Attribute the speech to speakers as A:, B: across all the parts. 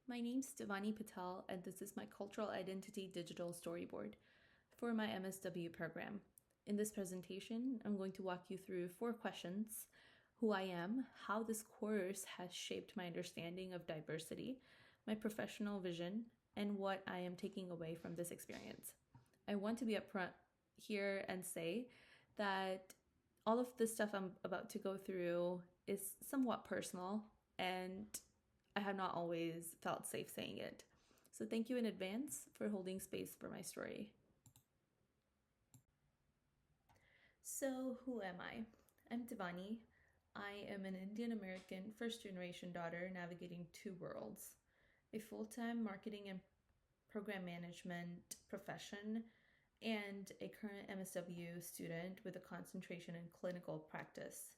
A: My name's Dhvani Patel, and this is my Cultural Identity Digital Storyboard for my MSW program. In this presentation, I'm going to walk you through 4 questions: who I am, how this course has shaped my understanding of diversity, my professional vision, and what I am taking away from this experience. I want to be upfront here and say that all of this stuff I'm about to go through is somewhat personal, and I have not always felt safe saying it. So thank you in advance for holding space for my story. So who am I? I'm Dhvani. I am an Indian American first generation daughter navigating 2 worlds: a full-time marketing and program management profession, and a current MSW student with a concentration in clinical practice.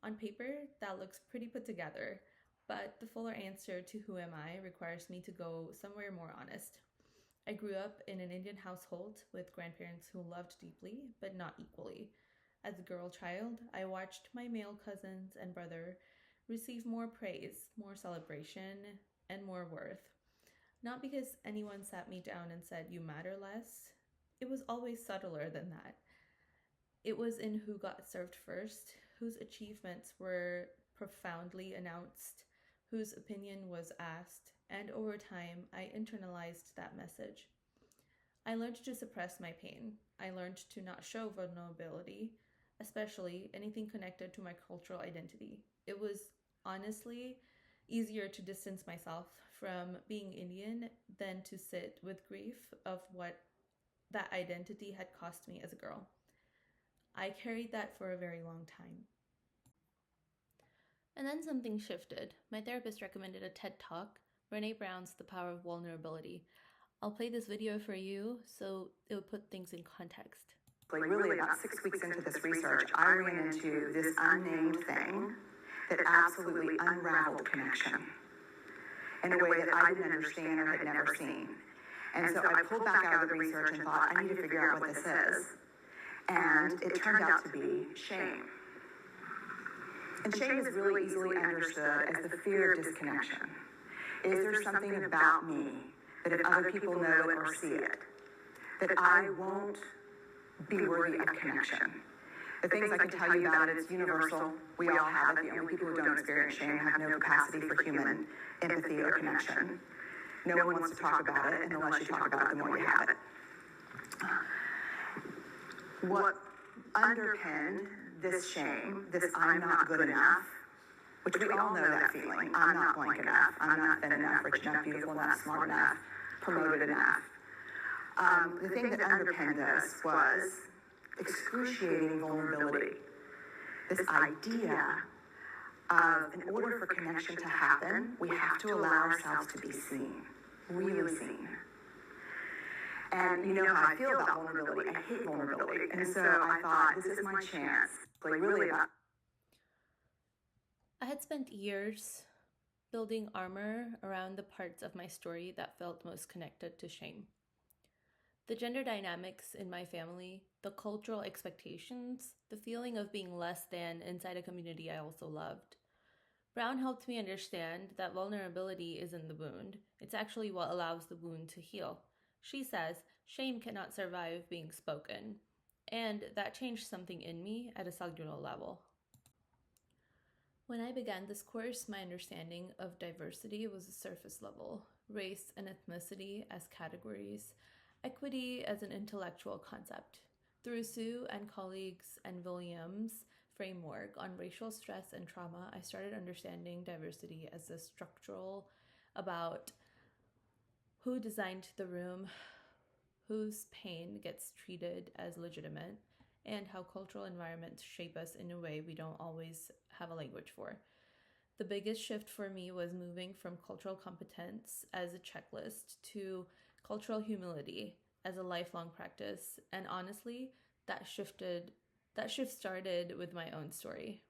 A: On paper, that looks pretty put together, but the fuller answer to who am I requires me to go somewhere more honest. I grew up in an Indian household with grandparents who loved deeply, but not equally. As a girl child, I watched my male cousins and brother receive more praise, more celebration, and more worth. Not because anyone sat me down and said, "You matter less." It was always subtler than that. It was in who got served first, whose achievements were profoundly announced, whose opinion was asked, and over time, I internalized that message. I learned to suppress my pain. I learned to not show vulnerability, especially anything connected to my cultural identity. It was honestly easier to distance myself from being Indian than to sit with grief of what that identity had cost me as a girl. I carried that for a very long time. And then something shifted. My therapist recommended a TED Talk, Brené Brown's The Power of Vulnerability. I'll play this video for you so it would put things in context.
B: Really, about 6 weeks into this research, I ran into this unnamed thing that absolutely unraveled connection in a way that I didn't understand or had never seen. And so I pulled back out of the research and thought, I need to figure out what this is. And it turned out to be shame. And shame is really easily understood as the fear of disconnection. Is there something about me that if other people know it or see it, that I won't be worthy of connection? The things I can tell you about it, it's universal. We all have it. The only people who don't experience shame have no capacity for human empathy or connection. No one wants to talk about it, and the less you talk about it, the more you have it. What underpinned this shame, this I'm not good enough, which we all know that feeling, I'm not blank enough, I'm not thin enough, rich enough, beautiful enough, smart enough, promoted enough. The thing that underpinned this was excruciating vulnerability. This idea of, in order for connection to happen, we have to allow ourselves to be seen, really seen. And you know how I feel about vulnerability. I hate vulnerability. And so I thought, this is my chance.
A: I had spent years building armor around the parts of my story that felt most connected to shame. The gender dynamics in my family, the cultural expectations, the feeling of being less than inside a community I also loved. Brown helped me understand that vulnerability isn't the wound. It's actually what allows the wound to heal. She says shame cannot survive being spoken, and that changed something in me at a cellular level. When I began this course, my understanding of diversity was a surface level: race and ethnicity as categories, equity as an intellectual concept. Through Sue and colleagues and Williams' framework on racial stress and trauma, I started understanding diversity as a structural about who designed the room, whose pain gets treated as legitimate, and how cultural environments shape us in a way we don't always have a language for. The biggest shift for me was moving from cultural competence as a checklist to cultural humility as a lifelong practice. And honestly, that shift started with my own story.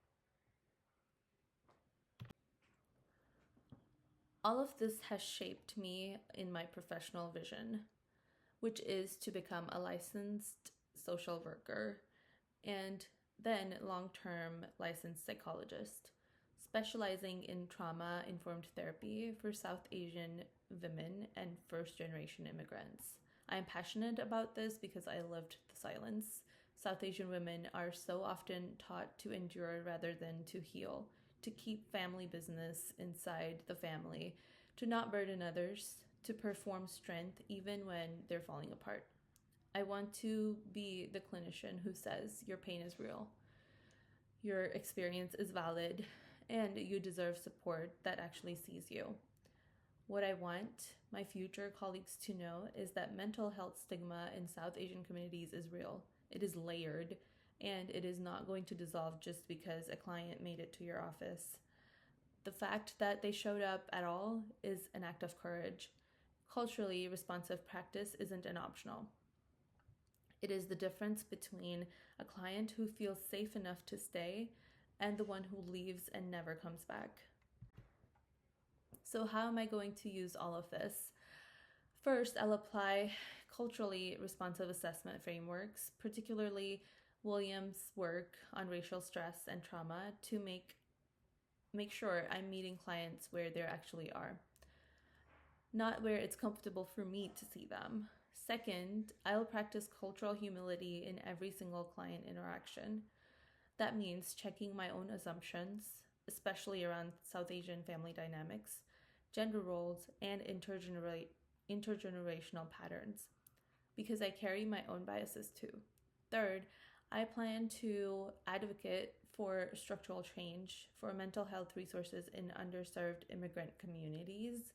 A: All of this has shaped me in my professional vision, which is to become a licensed social worker and then long-term licensed psychologist, specializing in trauma-informed therapy for South Asian women and first-generation immigrants. I am passionate about this because I lived the silence. South Asian women are so often taught to endure rather than to heal, to keep family business inside the family, to not burden others, to perform strength even when they're falling apart. I want to be the clinician who says your pain is real, your experience is valid, and you deserve support that actually sees you. What I want my future colleagues to know is that mental health stigma in South Asian communities is real. It is layered, and it is not going to dissolve just because a client made it to your office. The fact that they showed up at all is an act of courage. Culturally responsive practice isn't an optional. It is the difference between a client who feels safe enough to stay and the one who leaves and never comes back. So, how am I going to use all of this? First, I'll apply culturally responsive assessment frameworks, particularly Williams' work on racial stress and trauma, to make sure I'm meeting clients where they actually are, not where it's comfortable for me to see them. Second, I'll practice cultural humility in every single client interaction. That means checking my own assumptions, especially around South Asian family dynamics, gender roles, and intergenerational patterns, because I carry my own biases too. Third, I plan to advocate for structural change, for mental health resources in underserved immigrant communities,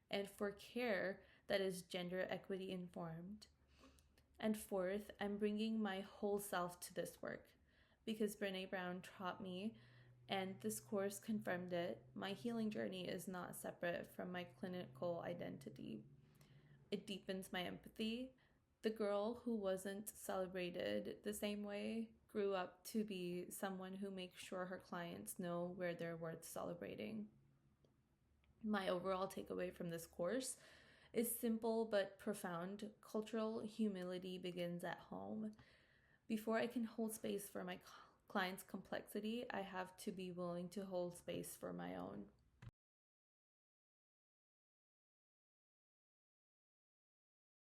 A: and for care that is gender equity informed. And fourth, I'm bringing my whole self to this work because Brene Brown taught me, and this course confirmed it, my healing journey is not separate from my clinical identity. It deepens my empathy. The girl who wasn't celebrated the same way grew up to be someone who makes sure her clients know where they're worth celebrating. My overall takeaway from this course is simple but profound. Cultural humility begins at home. Before I can hold space for my client's complexity, I have to be willing to hold space for my own.